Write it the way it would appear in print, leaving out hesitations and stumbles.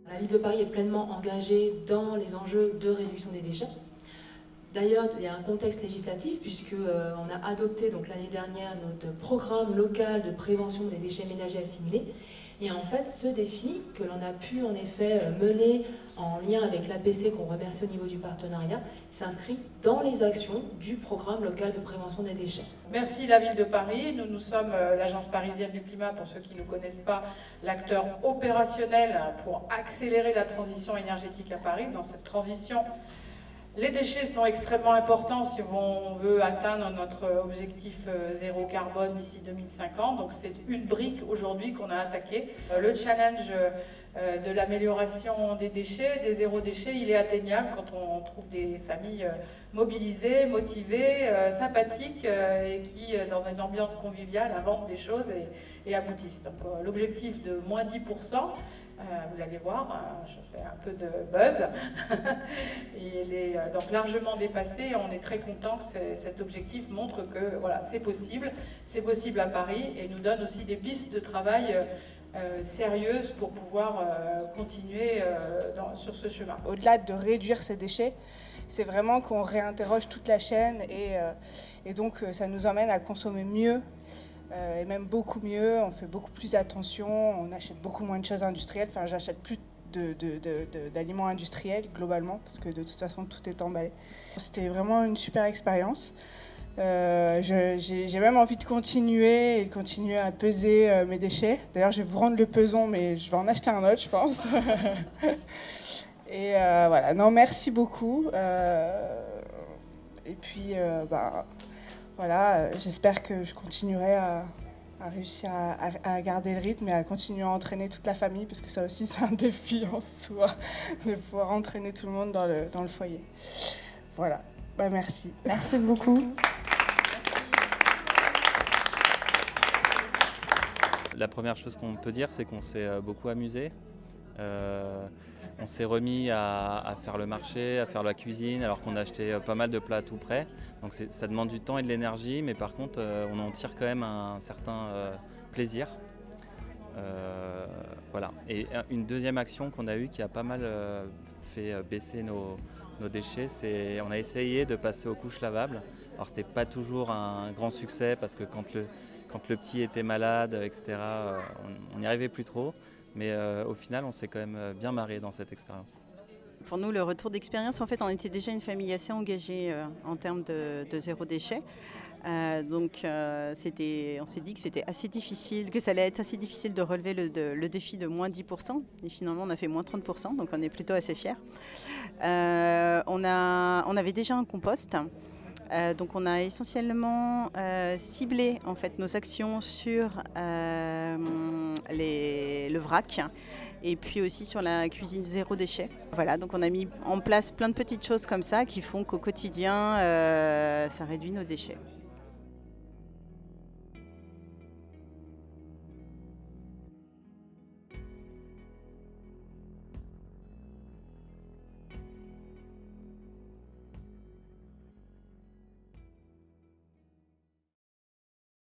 La ville de Paris est pleinement engagée dans les enjeux de réduction des déchets. D'ailleurs, il y a un contexte législatif puisqu'on a adopté l'année dernière notre programme local de prévention des déchets ménagers assimilés. Et en fait, ce défi que l'on a pu en effet mener en lien avec l'APC, qu'on remercie au niveau du partenariat, s'inscrit dans les actions du programme local de prévention des déchets. Merci la Ville de Paris. Nous sommes l'Agence parisienne du climat, pour ceux qui ne connaissent pas, l'acteur opérationnel pour accélérer la transition énergétique à Paris. Dans cette transition, les déchets sont extrêmement importants si on veut atteindre notre objectif zéro carbone d'ici 2050. Donc c'est une brique aujourd'hui qu'on a attaquée. Le challenge de l'amélioration des déchets, des zéro déchets, il est atteignable quand on trouve des familles mobilisées, motivées, sympathiques et qui, dans une ambiance conviviale, inventent des choses et aboutissent. Donc l'objectif de moins 10%, vous allez voir, je fais un peu de buzz, il est donc largement dépassé et on est très content que cet objectif montre que voilà, c'est possible à Paris et nous donne aussi des pistes de travail sérieuses pour pouvoir continuer sur ce chemin. Au-delà de réduire ces déchets, c'est vraiment qu'on réinterroge toute la chaîne et donc ça nous emmène à consommer mieux. Et même beaucoup mieux, on fait beaucoup plus attention, on achète beaucoup moins de choses industrielles, enfin j'achète plus d'aliments industriels globalement parce que de toute façon tout est emballé. C'était vraiment une super expérience. J'ai même envie de continuer à peser mes déchets. D'ailleurs je vais vous rendre le peson mais je vais en acheter un autre je pense. Et voilà, non merci beaucoup. Et puis voilà, j'espère que je continuerai à réussir à garder le rythme et à continuer à entraîner toute la famille, parce que ça aussi c'est un défi en soi, de pouvoir entraîner tout le monde dans le foyer. Voilà, merci. Merci beaucoup. La première chose qu'on peut dire, c'est qu'on s'est beaucoup amusé. On s'est remis à faire le marché, à faire la cuisine, alors qu'on a acheté pas mal de plats tout prêts. Donc ça demande du temps et de l'énergie, mais par contre, on en tire quand même un certain plaisir. Voilà. Et une deuxième action qu'on a eue qui a pas mal fait baisser nos déchets, c'est on a essayé de passer aux couches lavables. Alors c'était pas toujours un grand succès parce que quand le petit était malade, etc., on n'y arrivait plus trop. Mais au final, on s'est quand même bien marré dans cette expérience. Pour nous, le retour d'expérience, en fait, on était déjà une famille assez engagée en termes de zéro déchet. Donc, on s'est dit que c'était assez difficile, que ça allait être assez difficile de relever le défi de moins 10%. Et finalement, on a fait moins 30%, donc on est plutôt assez fiers. On avait déjà un compost. Donc on a essentiellement ciblé en fait, nos actions sur le vrac et puis aussi sur la cuisine zéro déchet. Voilà, donc on a mis en place plein de petites choses comme ça qui font qu'au quotidien, ça réduit nos déchets.